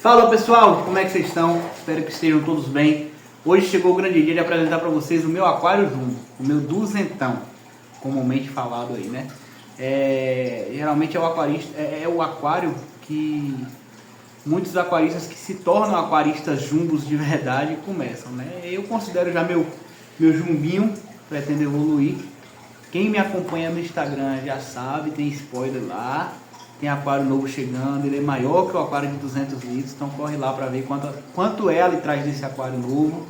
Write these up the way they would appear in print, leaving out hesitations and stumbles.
Fala pessoal, como é que vocês estão? Espero que estejam todos bem. Hoje chegou o grande dia de apresentar para vocês o meu aquário jumbo, o meu duzentão, comumente falado aí, né? Geralmente é o aquário que muitos aquaristas que se tornam aquaristas jumbos de verdade começam, né? Eu considero já meu jumbinho, pretendo evoluir. Quem me acompanha no Instagram já sabe, tem spoiler lá. Tem aquário novo chegando, ele é maior que o aquário de 200 litros, então corre lá para ver quanto é a litragem desse aquário novo.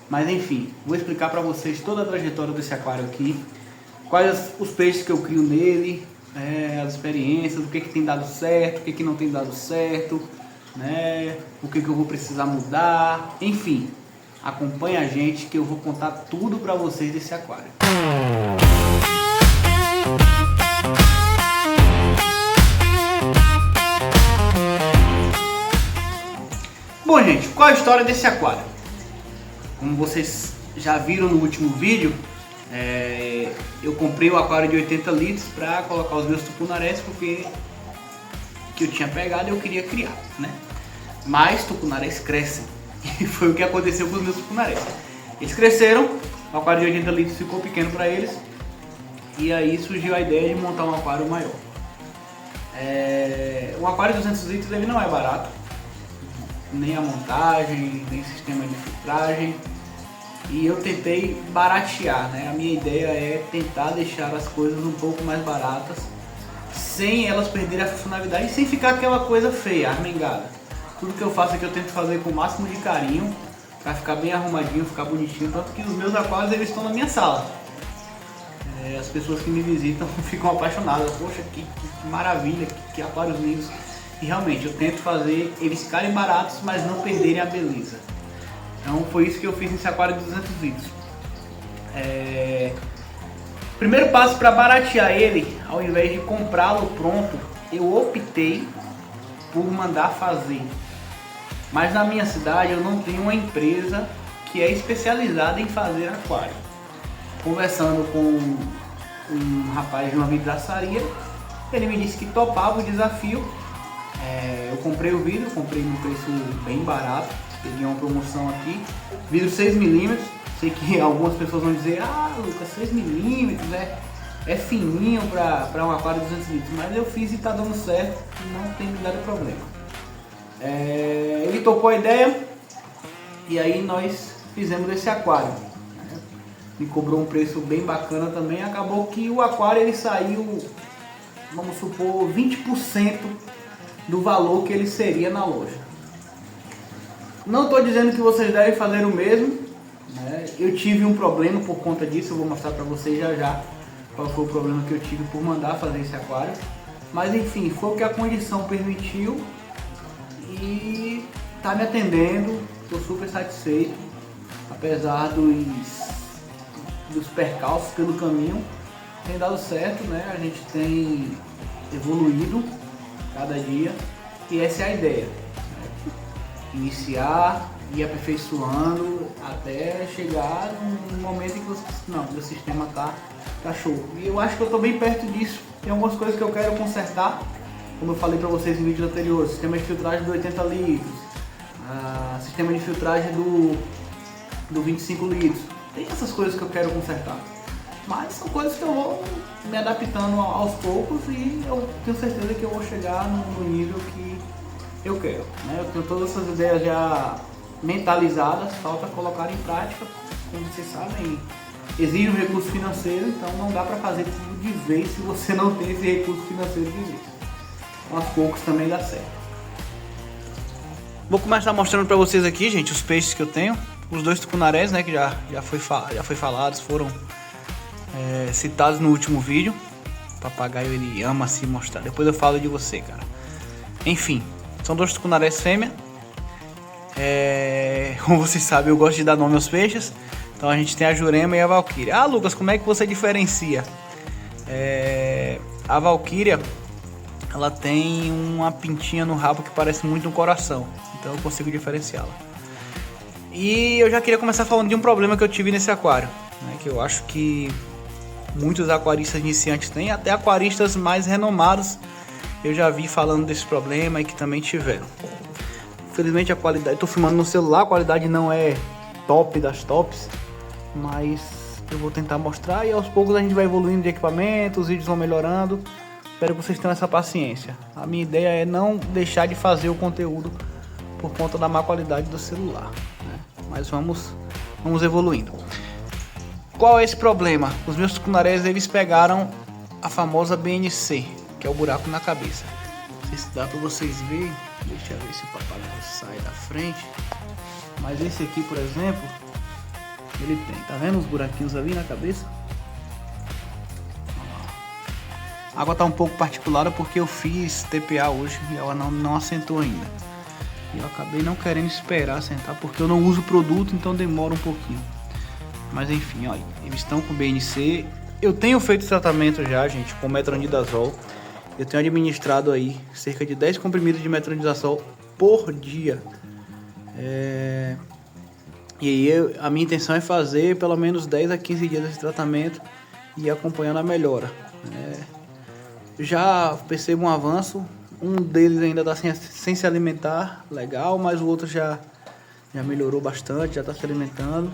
Mas enfim, vou explicar para vocês toda a trajetória desse aquário aqui, quais os peixes que eu crio nele, as experiências, o que tem dado certo, o que não tem dado certo, né? O que eu vou precisar mudar, enfim, acompanha a gente que eu vou contar tudo para vocês desse aquário. Bom gente, qual a história desse aquário? Como vocês já viram no último vídeo, eu comprei o aquário de 80 litros para colocar os meus tucunarés, porque que eu tinha pegado e eu queria criar, né? Mas tucunarés crescem, e foi o que aconteceu com os meus tucunarés. Eles cresceram, o aquário de 80 litros ficou pequeno para eles, e aí surgiu a ideia de montar um aquário maior. O aquário de 200 litros ele não é barato, nem a montagem, nem o sistema de filtragem, e eu tentei baratear, né? A minha ideia é tentar deixar as coisas um pouco mais baratas, sem elas perderem a funcionalidade e sem ficar aquela coisa feia, armengada. Tudo que eu faço aqui eu tento fazer com o máximo de carinho, para ficar bem arrumadinho, ficar bonitinho, tanto que os meus aquários eles estão na minha sala. As pessoas que me visitam ficam apaixonadas, poxa, que maravilha, que aquários lindos. E realmente eu tento fazer eles ficarem baratos, mas não perderem a beleza. Então foi isso que eu fiz nesse aquário de 200 litros. Primeiro passo para baratear ele, ao invés de comprá-lo pronto, eu optei por mandar fazer. Mas na minha cidade eu não tenho uma empresa que é especializada em fazer aquário. Conversando com um rapaz de uma vidraçaria, ele me disse que topava o desafio. Eu comprei o vidro, comprei num preço bem barato, peguei uma promoção aqui, vidro 6mm, sei que algumas pessoas vão dizer, Lucas, 6mm é fininho para um aquário de 200 litros, mas eu fiz e está dando certo, não tem me dado problema. Ele topou a ideia e aí nós fizemos esse aquário, né? Me cobrou um preço bem bacana também, acabou que o aquário ele saiu, vamos supor, 20% do valor que ele seria na loja. Não estou dizendo que vocês devem fazer o mesmo, né? Eu tive um problema por conta disso, eu vou mostrar para vocês já qual foi o problema que eu tive por mandar fazer esse aquário. Mas enfim, foi o que a condição permitiu e está me atendendo, estou super satisfeito, apesar dos percalços pelo caminho, tem dado certo, né? A gente tem evoluído cada dia e essa é a ideia, né? Iniciar e aperfeiçoando até chegar num momento em que meu sistema tá show, e eu acho que eu tô bem perto disso. Tem algumas coisas que eu quero consertar, como eu falei para vocês em vídeos anteriores, sistema de filtragem do 80 litros, sistema de filtragem do 25 litros, tem essas coisas que eu quero consertar. Mas são coisas que eu vou me adaptando aos poucos e eu tenho certeza que eu vou chegar no nível que eu quero, né? Eu tenho todas essas ideias já mentalizadas, falta colocar em prática. Como vocês sabem, exige um recurso financeiro, então não dá para fazer tudo de vez se você não tem esse recurso financeiro de vez. Aos poucos também dá certo. Vou começar mostrando para vocês aqui, gente, os peixes que eu tenho. Os dois tucunarés, né, que já foi falados, foram citados no último vídeo. O papagaio ele ama se mostrar. Depois eu falo de você, cara. Enfim, são dois tucunarés fêmea. Como vocês sabem, eu gosto de dar nome aos peixes. Então a gente tem a Jurema e a Valquíria. Lucas, como é que você diferencia? A Valquíria, ela tem uma pintinha no rabo que parece muito um coração. Então eu consigo diferenciá-la. E eu já queria começar falando de um problema que eu tive nesse aquário, né, que eu acho que muitos aquaristas iniciantes têm, até aquaristas mais renomados eu já vi falando desse problema e que também tiveram. Infelizmente a qualidade, tô filmando no celular, a qualidade não é top das tops, mas eu vou tentar mostrar e aos poucos a gente vai evoluindo de equipamento, os vídeos vão melhorando. Espero que vocês tenham essa paciência. A minha ideia é não deixar de fazer o conteúdo por conta da má qualidade do celular, né? Mas vamos evoluindo. Qual é esse problema? Os meus tucunarés, eles pegaram a famosa BNC, que é o buraco na cabeça. Não sei se dá para vocês verem. Deixa eu ver se o papagaio sai da frente. Mas esse aqui, por exemplo, ele tem. Tá vendo os buraquinhos ali na cabeça? A água tá um pouco particulada porque eu fiz TPA hoje e ela não assentou ainda. E eu acabei não querendo esperar assentar porque eu não uso produto, então demora um pouquinho. Mas enfim, olha, eles estão com BNC. Eu tenho feito tratamento já, gente, com metronidazol. Eu tenho administrado aí cerca de 10 comprimidos de metronidazol por dia. E aí a minha intenção é fazer pelo menos 10 a 15 dias desse tratamento e ir acompanhando a melhora. Já percebo um avanço. Um deles ainda está sem se alimentar, legal, mas o outro já melhorou bastante, já está se alimentando.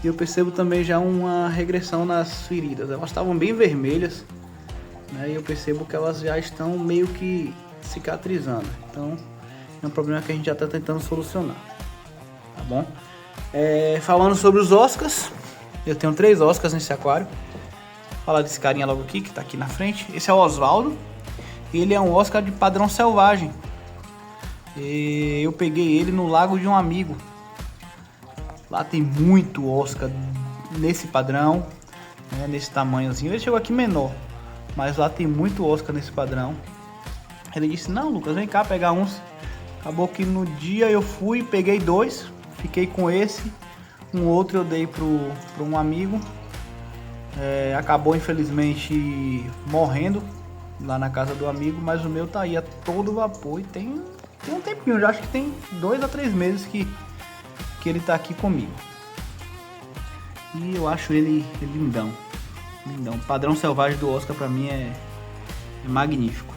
E eu percebo também já uma regressão nas feridas. Elas estavam bem vermelhas, né? E eu percebo que elas já estão meio que cicatrizando. Então é um problema que a gente já está tentando solucionar, tá bom? Falando sobre os Oscars, eu tenho 3 Oscars nesse aquário. Vou falar desse carinha logo aqui, que está aqui na frente. Esse é o Osvaldo. Ele é um Oscar de padrão selvagem. E eu peguei ele no lago de um amigo. Lá tem muito Oscar nesse padrão, né, nesse tamanhozinho. Ele chegou aqui menor, mas lá tem muito Oscar nesse padrão. Ele disse: não, Lucas, vem cá pegar uns. Acabou que no dia eu fui, peguei 2, fiquei com esse. Um outro eu dei para um amigo. Acabou infelizmente morrendo lá na casa do amigo, mas o meu tá aí a todo vapor e tem um tempinho, já acho que tem 2 a 3 meses que ele tá aqui comigo. E eu acho ele lindão. Lindão. O padrão selvagem do Oscar pra mim é magnífico.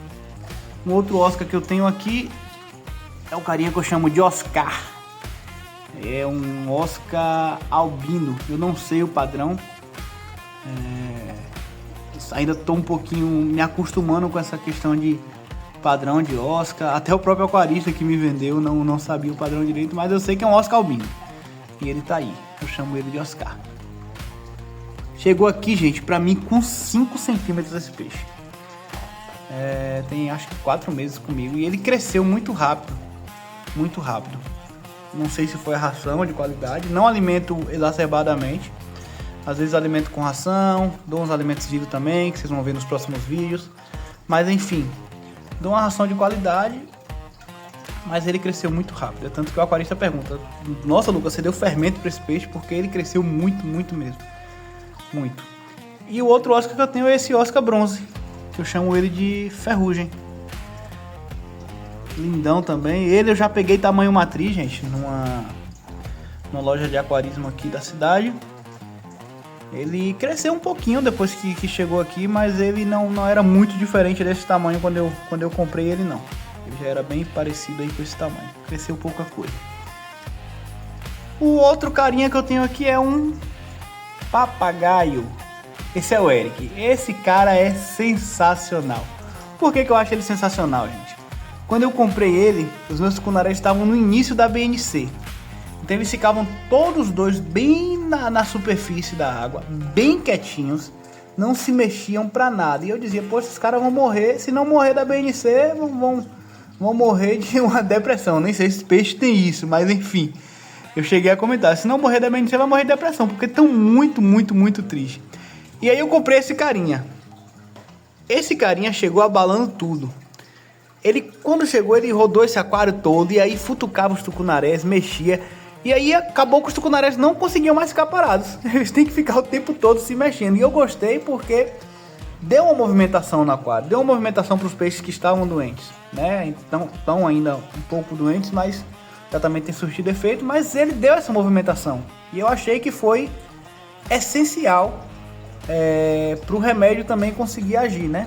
Um outro Oscar que eu tenho aqui é o carinha que eu chamo de Oscar. É um Oscar albino. Eu não sei o padrão. Ainda tô um pouquinho me acostumando com essa questão de padrão de Oscar. Até o próprio aquarista que me vendeu não sabia o padrão direito, mas eu sei que é um Oscar albino. E ele tá aí. Eu chamo ele de Oscar. Chegou aqui, gente, pra mim com 5 centímetros esse peixe. Tem acho que 4 meses comigo. E ele cresceu muito rápido. Muito rápido. Não sei se foi a ração de qualidade. Não alimento exacerbadamente. Às vezes alimento com ração. Dou uns alimentos vivos também, que vocês vão ver nos próximos vídeos. Mas enfim, dou uma ração de qualidade. Mas ele cresceu muito rápido. É tanto que o aquarista pergunta: nossa, Lucas, você deu fermento para esse peixe? Porque ele cresceu muito, muito mesmo. Muito. E o outro Oscar que eu tenho é esse Oscar bronze, que eu chamo ele de ferrugem. Lindão também. Ele eu já peguei tamanho matriz, gente, numa loja de aquarismo aqui da cidade. Ele cresceu um pouquinho depois que chegou aqui, mas ele não era muito diferente desse tamanho quando eu comprei ele, não. Ele já era bem parecido aí com esse tamanho. Cresceu pouca coisa. O outro carinha que eu tenho aqui é um papagaio. Esse é o Eric. Esse cara é sensacional. Por que eu acho ele sensacional, gente? Quando eu comprei ele, os meus tucunarés estavam no início da BNC. Então eles ficavam todos dois bem na superfície da água, bem quietinhos, não se mexiam pra nada. E eu dizia: poxa, esses caras vão morrer. Se não morrer da BNC, vão morrer de uma depressão. Nem sei se esse peixe tem isso, mas enfim. Eu cheguei a comentar: se não morrer da BNC, vai morrer de depressão, porque estão muito, muito, muito tristes. E aí eu comprei esse carinha. Esse carinha chegou abalando tudo. Ele, quando chegou, ele rodou esse aquário todo e aí futucava os tucunarés, mexia. E aí acabou que os tucunarés não conseguiam mais ficar parados. Eles têm que ficar o tempo todo se mexendo. E eu gostei porque deu uma movimentação no aquário. Deu uma movimentação para os peixes que estavam doentes, né? Então estão ainda um pouco doentes, mas o tratamento tem surtido efeito. Mas ele deu essa movimentação. E eu achei que foi essencial para o remédio também conseguir agir, né?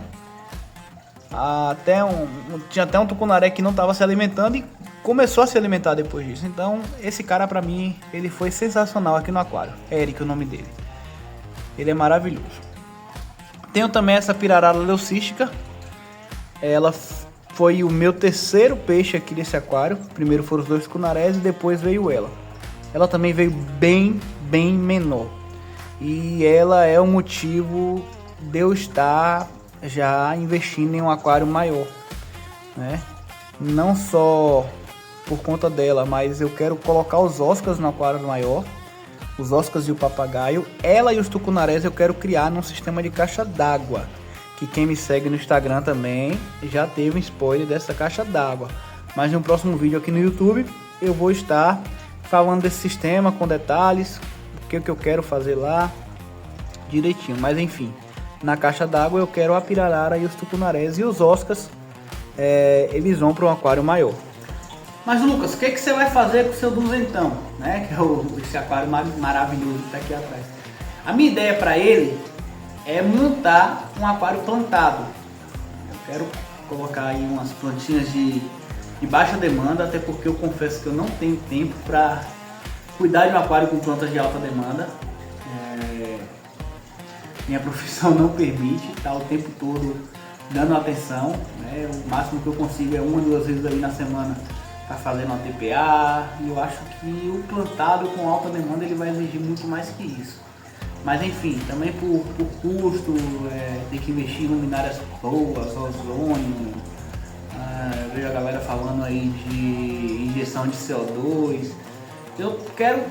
Tinha até um tucunaré que não estava se alimentando e começou a se alimentar depois disso. Então, esse cara pra mim, ele foi sensacional aqui no aquário. Eric, o nome dele. Ele é maravilhoso. Tenho também essa pirarara leucística. Ela foi o meu terceiro peixe aqui desse aquário. Primeiro foram os 2 cunarés e depois veio ela. Ela também veio bem menor. E ela é o motivo de eu estar já investindo em um aquário maior, né? Não só por conta dela, mas eu quero colocar os Oscars no aquário maior, os Oscars e o papagaio. Ela e os tucunarés eu quero criar num sistema de caixa d'água, que quem me segue no Instagram também já teve um spoiler dessa caixa d'água. Mas no próximo vídeo aqui no YouTube eu vou estar falando desse sistema com detalhes, o que eu quero fazer lá direitinho. Mas enfim, na caixa d'água eu quero a pirarara e os tucunarés, e os Oscars eles vão para um aquário maior. Mas Lucas, o que você vai fazer com o seu duzentão, né? Que é esse aquário maravilhoso que está aqui atrás. A minha ideia para ele é montar um aquário plantado. Eu quero colocar aí umas plantinhas de baixa demanda, até porque eu confesso que eu não tenho tempo para cuidar de um aquário com plantas de alta demanda. Minha profissão não permite estar o tempo todo dando atenção, né? O máximo que eu consigo é 1 ou 2 vezes ali na semana tá fazendo uma TPA, e eu acho que o plantado com alta demanda ele vai exigir muito mais que isso. Mas enfim, também por custo, tem que investir em luminárias boas, ozônio. Vejo a galera falando aí de injeção de CO2. Eu quero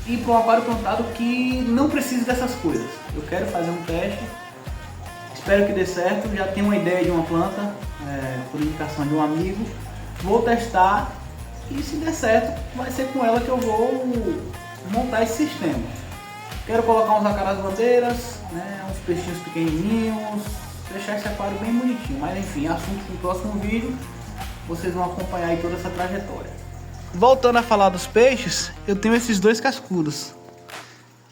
ir para um aquário plantado que não precise dessas coisas. Eu quero fazer um teste, espero que dê certo. Já tenho uma ideia de uma planta, por indicação de um amigo. Vou testar e se der certo, vai ser com ela que eu vou montar esse sistema. Quero colocar uns acarás bandeiras, né, uns peixinhos pequenininhos, deixar esse aquário bem bonitinho. Mas enfim, assunto pro próximo vídeo, vocês vão acompanhar aí toda essa trajetória. Voltando a falar dos peixes, eu tenho esses 2 cascudos,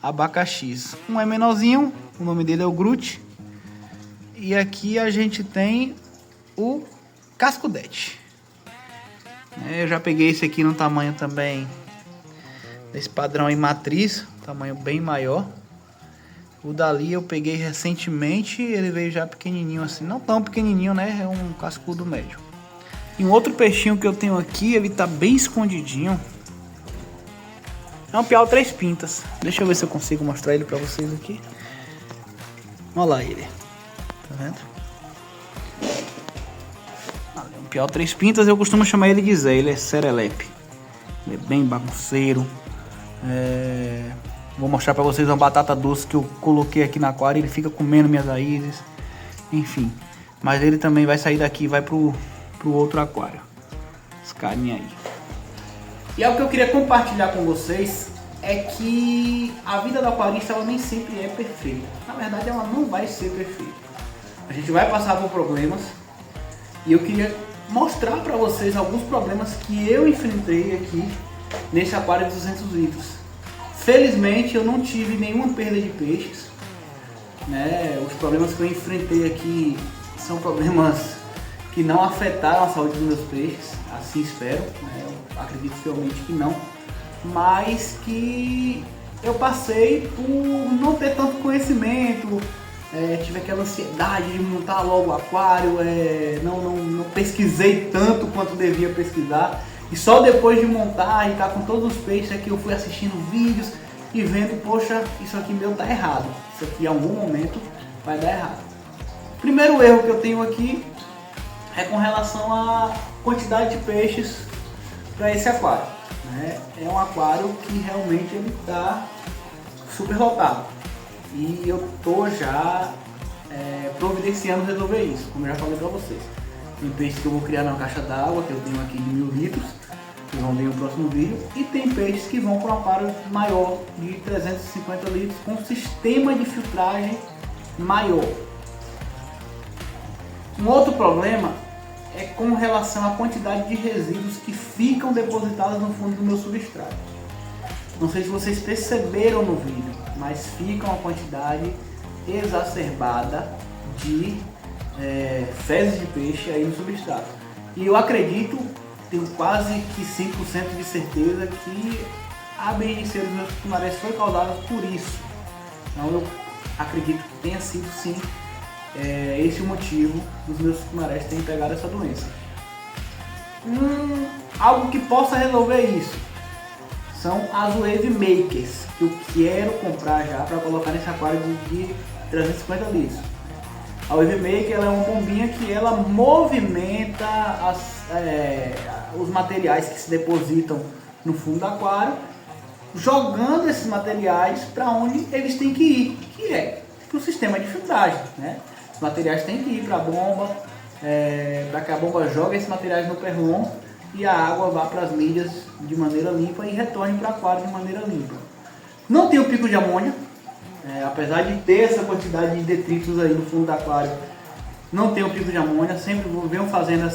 abacaxis. Um é menorzinho, o nome dele é o Groot. E aqui a gente tem o cascudete. Eu já peguei esse aqui no tamanho também desse padrão em matriz, tamanho bem maior. O dali eu peguei recentemente, ele veio já pequenininho assim, não tão pequenininho, né? É um cascudo médio. E um outro peixinho que eu tenho aqui, ele tá bem escondidinho. É um piau 3 pintas. Deixa eu ver se eu consigo mostrar ele pra vocês aqui. Olha lá ele. Tá vendo? Um piau 3 pintas, eu costumo chamar ele de Zé. Ele é serelepe. Ele é bem bagunceiro. Vou mostrar pra vocês uma batata doce que eu coloquei aqui no aquário. Ele fica comendo minhas raízes. Enfim. Mas ele também vai sair daqui e vai pro outro aquário. Esse carinha aí. E algo que eu queria compartilhar com vocês é que a vida do aquarista ela nem sempre é perfeita. Na verdade, ela não vai ser perfeita. A gente vai passar por problemas. E eu queria mostrar para vocês alguns problemas que eu enfrentei aqui nesse aquário de 200 litros. Felizmente eu não tive nenhuma perda de peixes, né? Os problemas que eu enfrentei aqui são problemas que não afetaram a saúde dos meus peixes, assim espero, né? Eu acredito fielmente que não, mas que eu passei por não ter tanto conhecimento. Tive aquela ansiedade de montar logo o aquário, não pesquisei tanto quanto devia pesquisar, e só depois de montar e estar com todos os peixes aqui eu fui assistindo vídeos e vendo, poxa, isso aqui meu tá errado, isso aqui em algum momento vai dar errado. Primeiro erro que eu tenho aqui é com relação à quantidade de peixes para esse aquário, né? É um aquário que realmente ele está super lotado. E eu tô já providenciando resolver isso, como eu já falei para vocês. Tem peixes que eu vou criar na caixa d'água, que eu tenho aqui de 1000 litros, que vão ver no próximo vídeo. E tem peixes que vão para um aquário maior, de 350 litros, com sistema de filtragem maior. Um outro problema é com relação à quantidade de resíduos que ficam depositados no fundo do meu substrato. Não sei se vocês perceberam no vídeo, mas fica uma quantidade exacerbada de fezes de peixe aí no substrato. E eu acredito tenho quase que 100% de certeza que a BNC dos meus tucunarés foi causada por isso. Então eu acredito que tenha sido sim esse o motivo dos meus tucunarés terem pegado essa doença. Algo que possa resolver isso são as Wave Makers, que eu quero comprar já para colocar nesse aquário de 350 litros. A Wave Maker ela é uma bombinha que ela movimenta os materiais que se depositam no fundo do aquário, jogando esses materiais para onde eles têm que ir, que é para o sistema de filtragem, né? Os materiais têm que ir para a bomba, para que a bomba jogue esses materiais no perlon e a água vá para as milhas de maneira limpa e retorne para o aquário de maneira limpa. Não tem o pico de amônia, apesar de ter essa quantidade de detritos aí no fundo do aquário, não tem o pico de amônia. Sempre venho fazendo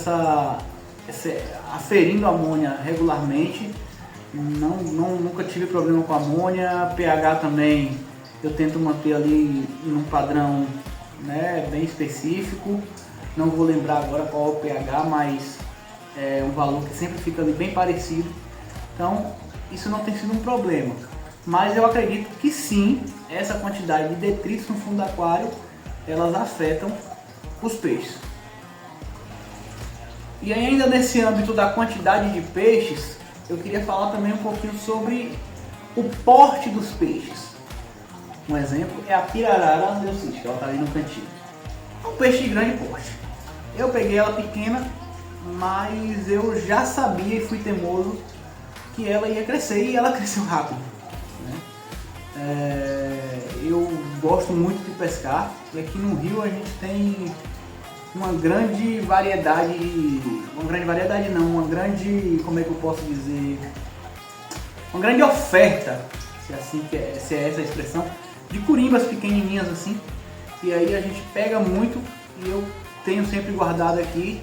aferindo a amônia regularmente. Nunca tive problema com amônia. pH também eu tento manter ali num padrão, né, bem específico. Não vou lembrar agora qual é o pH, mas é um valor que sempre fica ali bem parecido. Então isso não tem sido um problema. Mas eu acredito que sim, essa quantidade de detritos no fundo do aquário, elas afetam os peixes. E ainda nesse âmbito da quantidade de peixes, eu queria falar também um pouquinho sobre o porte dos peixes. Um exemplo é a pirarara leucística, ela está ali no cantinho. É um peixe de grande porte. Eu peguei ela pequena, mas eu já sabia e fui teimoso que ela ia crescer, e ela cresceu rápido. Eu gosto muito de pescar, e aqui no Rio a gente tem uma grande variedade, como é que eu posso dizer, uma grande oferta, se é essa a expressão, de curimbas pequenininhas assim, e aí a gente pega muito e eu tenho sempre guardado aqui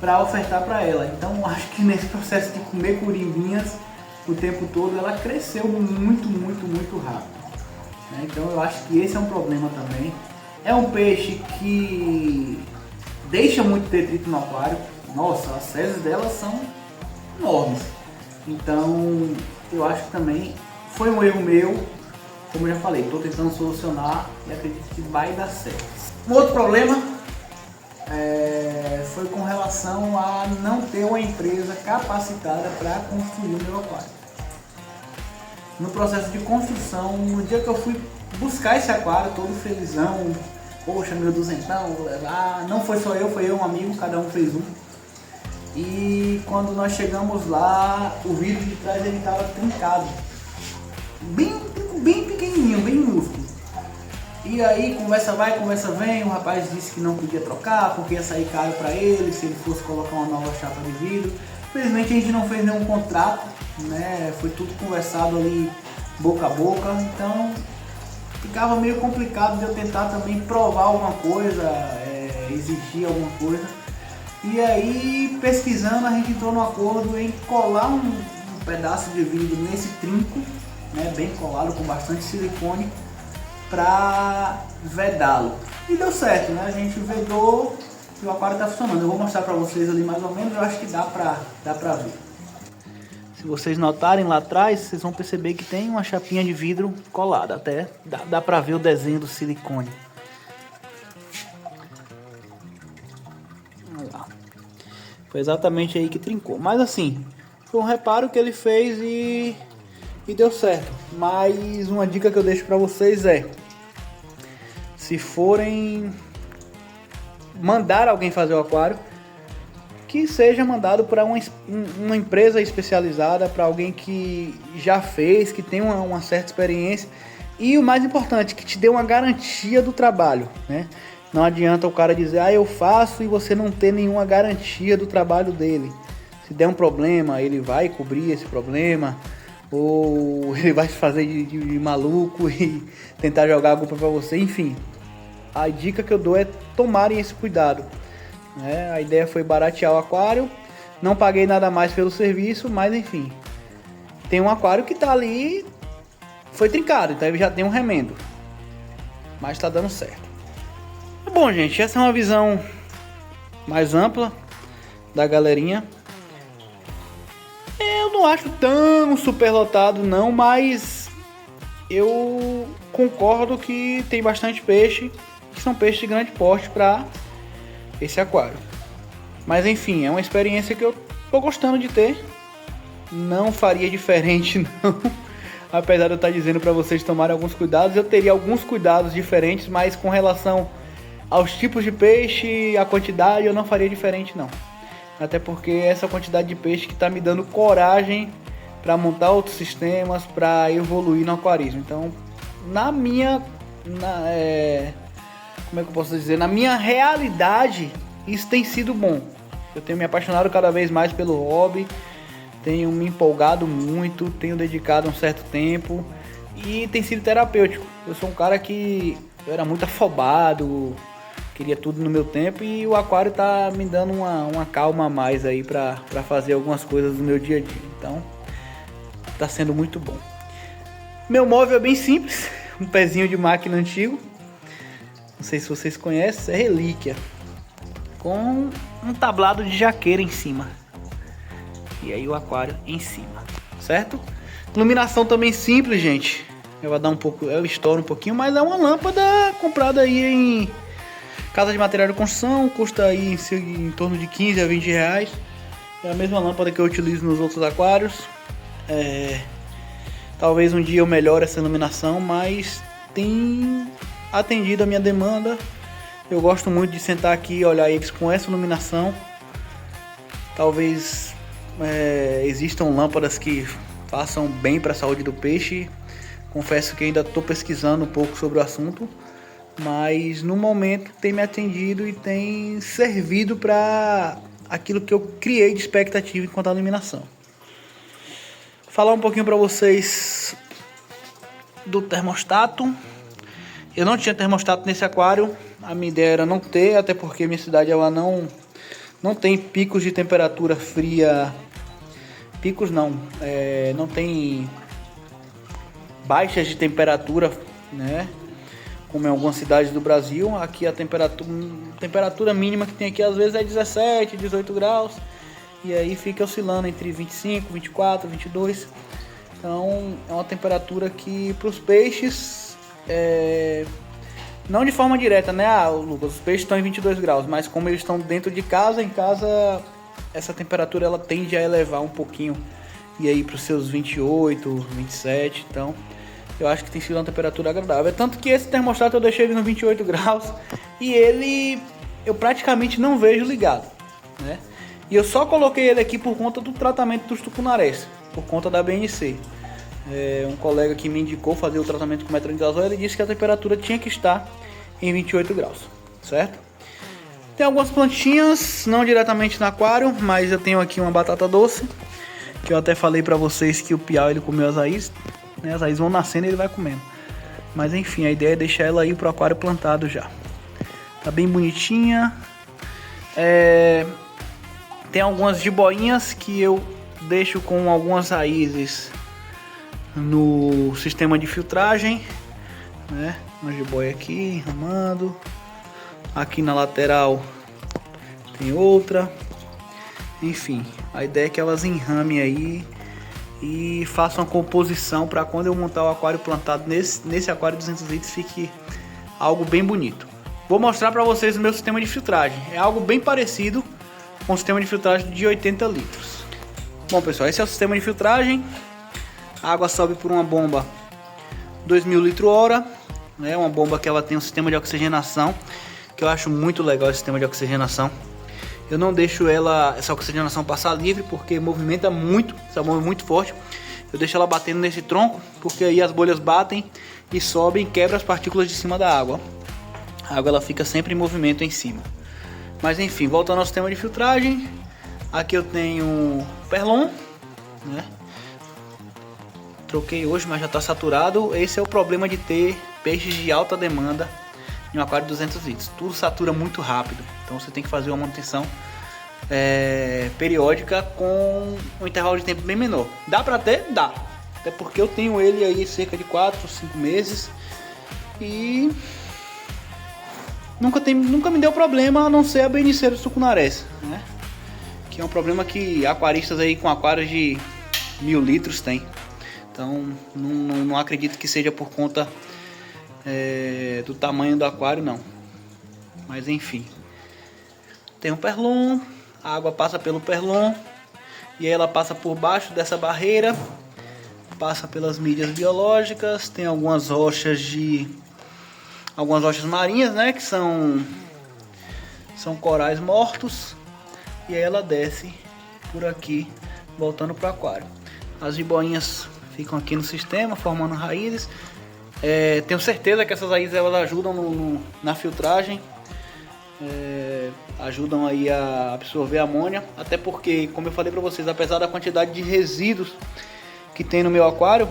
para ofertar para ela. Então acho que nesse processo de comer curimbinhas o tempo todo, ela cresceu muito rápido, né? Então eu acho que esse é um problema também. É um peixe que deixa muito detrito no aquário. Nossa, as fezes dela são enormes. Então eu acho que também foi um erro meu. Como eu já falei, estou tentando solucionar e acredito que vai dar certo. Um outro problema foi com relação a não ter uma empresa capacitada para construir o meu aquário. No processo de construção, no dia que eu fui buscar esse aquário todo felizão, poxa, meu duzentão, vou levar, não foi só eu, foi eu, um amigo, cada um fez um. E quando nós chegamos lá, o vidro de trás ele estava trincado, bem pequenininho, bem minúsculo. E aí conversa vai, conversa vem, o rapaz disse que não podia trocar porque ia sair caro para ele se ele fosse colocar uma nova chapa de vidro. Infelizmente a gente não fez nenhum contrato, né? Foi tudo conversado ali boca a boca, então ficava meio complicado de eu tentar também provar alguma coisa, exigir alguma coisa. E aí, pesquisando, a gente entrou no acordo em colar um pedaço de vidro nesse trinco, né, bem colado, com bastante silicone, para vedá-lo. E deu certo, né? A gente vedou e o aquário está funcionando. Eu vou mostrar para vocês ali mais ou menos, eu acho que dá pra ver. Se vocês notarem lá atrás, vocês vão perceber que tem uma chapinha de vidro colada, até dá pra ver o desenho do silicone. Olha lá. Foi exatamente aí que trincou. Mas assim, foi um reparo que ele fez e deu certo. Mas uma dica que eu deixo pra vocês é: se forem mandar alguém fazer o aquário, que seja mandado para uma empresa especializada, para alguém que já fez, que tem uma certa experiência, e o mais importante, que te dê uma garantia do trabalho, né? Não adianta o cara dizer, eu faço, e você não ter nenhuma garantia do trabalho dele. Se der um problema, ele vai cobrir esse problema, ou ele vai se fazer de maluco e tentar jogar a culpa para você. Enfim, a dica que eu dou é tomarem esse cuidado. A ideia foi baratear o aquário, não paguei nada mais pelo serviço, mas enfim, tem um aquário que tá ali, foi trincado, então ele já tem um remendo, mas tá dando certo. Bom, gente, essa é uma visão mais ampla da galerinha. Eu não acho tão superlotado não, mas eu concordo que tem bastante peixe, que são peixes de grande porte para esse aquário. Mas enfim, é uma experiência que eu tô gostando de ter. Não faria diferente não. Apesar de eu estar dizendo para vocês tomarem alguns cuidados, eu teria alguns cuidados diferentes, mas com relação aos tipos de peixe, a quantidade, eu não faria diferente não. Até porque essa quantidade de peixe que está me dando coragem para montar outros sistemas, para evoluir no aquarismo. Então, como é que eu posso dizer? Na minha realidade, isso tem sido bom. Eu tenho me apaixonado cada vez mais pelo hobby, tenho me empolgado muito, tenho dedicado um certo tempo e tem sido terapêutico. Eu sou um cara que eu era muito afobado, queria tudo no meu tempo, e o aquário tá me dando uma calma a mais aí pra fazer algumas coisas do meu dia a dia. Então, tá sendo muito bom. Meu móvel é bem simples, um pezinho de máquina antigo. Não sei se vocês conhecem, é relíquia. Com um tablado de jaqueira em cima. E aí o aquário em cima, certo? Iluminação também simples, gente. Eu estouro um pouquinho, mas é uma lâmpada comprada aí em casa de material de construção, custa aí em torno de 15 a 20 reais. É a mesma lâmpada que eu utilizo nos outros aquários. Talvez um dia eu melhore essa iluminação, mas tem atendido a minha demanda. Eu gosto muito de sentar aqui e olhar eles com essa iluminação. Talvez existam lâmpadas que façam bem para a saúde do peixe. Confesso que ainda estou pesquisando um pouco sobre o assunto, mas no momento tem me atendido e tem servido para aquilo que eu criei de expectativa enquanto à iluminação. Falar um pouquinho para vocês do termostato. Eu não tinha termostato nesse aquário, a minha ideia era não ter, até porque minha cidade ela não tem picos de temperatura fria. Picos não, não tem baixas de temperatura, né? Como em algumas cidades do Brasil. Aqui a temperatura mínima que tem aqui às vezes é 17, 18 graus. E aí fica oscilando entre 25, 24, 22. Então é uma temperatura que para os peixes, não de forma direta, né? Lucas, os peixes estão em 22 graus, mas como eles estão dentro de casa, em casa essa temperatura ela tende a elevar um pouquinho. E aí para os seus 28, 27, então eu acho que tem sido uma temperatura agradável. É tanto que esse termostato eu deixei ele no 28 graus e eu praticamente não vejo ligado, né? E eu só coloquei ele aqui por conta do tratamento dos tucunarés, por conta da BNC. Um colega que me indicou fazer o tratamento com metronidazol, ele disse que a temperatura tinha que estar em 28 graus, certo? Tem algumas plantinhas, não diretamente no aquário, mas eu tenho aqui uma batata doce, que eu até falei pra vocês que o Piau ele comeu as raízes, né? As raízes vão nascendo e ele vai comendo. Mas enfim, a ideia é deixar ela aí pro aquário plantado já. Tá bem bonitinha. Tem algumas jiboinhas que eu deixo com algumas raízes no sistema de filtragem, né? Uma jiboia aqui, enramando. Aqui na lateral tem outra. Enfim, a ideia é que elas enramem aí e façam a composição para quando eu montar o aquário plantado nesse aquário de 200 litros fique algo bem bonito. Vou mostrar para vocês o meu sistema de filtragem. É algo bem parecido com o sistema de filtragem de 80 litros. Bom pessoal, esse é o sistema de filtragem. A água sobe por uma bomba 2000 litros/hora, né? Uma bomba que ela tem um sistema de oxigenação, que eu acho muito legal esse sistema de oxigenação. Eu não deixo essa oxigenação passar livre, porque movimenta muito, essa bomba é muito forte. Eu deixo ela batendo nesse tronco, porque aí as bolhas batem e sobem e quebram as partículas de cima da água. A água ela fica sempre em movimento em cima. Mas enfim, voltando ao sistema de filtragem. Aqui eu tenho Perlon, né? Troquei hoje, mas já está saturado. Esse é o problema de ter peixes de alta demanda em um aquário de 200 litros. Tudo satura muito rápido. Então você tem que fazer uma manutenção periódica com um intervalo de tempo bem menor. Dá para ter? Dá. Até porque eu tenho ele aí cerca de 4, 5 meses. E nunca me deu problema, a não ser a BNC dos tucunarés, né? Que é um problema que aquaristas aí com aquários de 1000 litros tem. Então não acredito que seja por conta do tamanho do aquário, não. Mas enfim. Tem um perlon, a água passa pelo perlon e aí ela passa por baixo dessa barreira, passa pelas mídias biológicas, tem algumas rochas marinhas, né, que são corais mortos, e aí ela desce por aqui, voltando para o aquário. As jiboinhas ficam aqui no sistema, formando raízes. Tenho certeza que essas raízes elas ajudam na filtragem, ajudam aí a absorver a amônia, até porque, como eu falei para vocês, apesar da quantidade de resíduos que tem no meu aquário,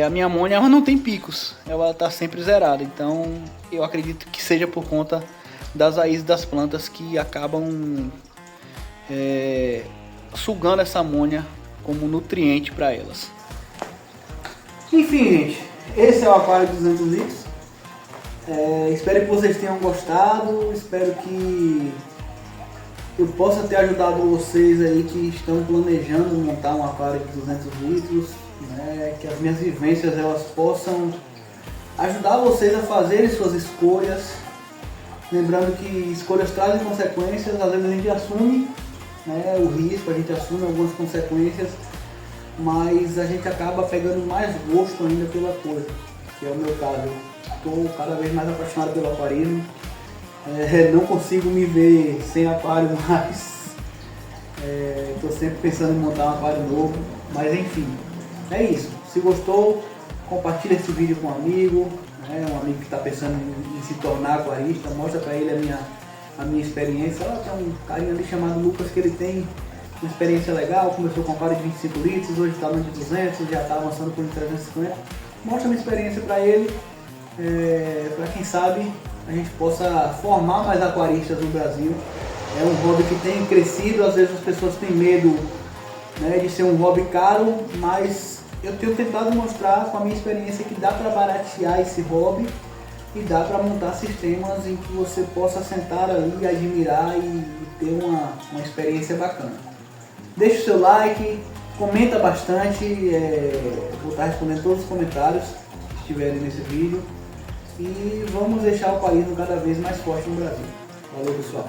a minha amônia ela não tem picos, ela está sempre zerada. Então eu acredito que seja por conta das raízes das plantas que acabam sugando essa amônia como nutriente para elas. Enfim, gente, esse é o aquário de 200 litros. Espero que vocês tenham gostado, espero que eu possa ter ajudado vocês aí que estão planejando montar um aquário de 200 litros, né? Que as minhas vivências elas possam ajudar vocês a fazerem suas escolhas. Lembrando que escolhas trazem consequências, às vezes a gente assume, né, o risco, a gente assume algumas consequências, mas a gente acaba pegando mais gosto ainda pela coisa, que é o meu caso. Estou cada vez mais apaixonado pelo aquarismo, não consigo me ver sem aquário mais, estou sempre pensando em montar um aquário novo, mas enfim, é isso. Se gostou, compartilha esse vídeo com um amigo, um amigo que está pensando em se tornar aquarista, mostra para ele a minha experiência. Tem um carinha ali chamado Lucas que ele tem uma experiência legal, começou com aquário de 25 litros, hoje está no de 200, já está avançando por 350. Mostra a minha experiência para ele, para quem sabe a gente possa formar mais aquaristas no Brasil. É um hobby que tem crescido, às vezes as pessoas têm medo, né, de ser um hobby caro, mas eu tenho tentado mostrar com a minha experiência que dá para baratear esse hobby e dá para montar sistemas em que você possa sentar ali, admirar e ter uma experiência bacana. Deixa o seu like, comenta bastante, vou estar respondendo todos os comentários que estiverem nesse vídeo e vamos deixar o aquarismo cada vez mais forte no Brasil. Valeu, pessoal!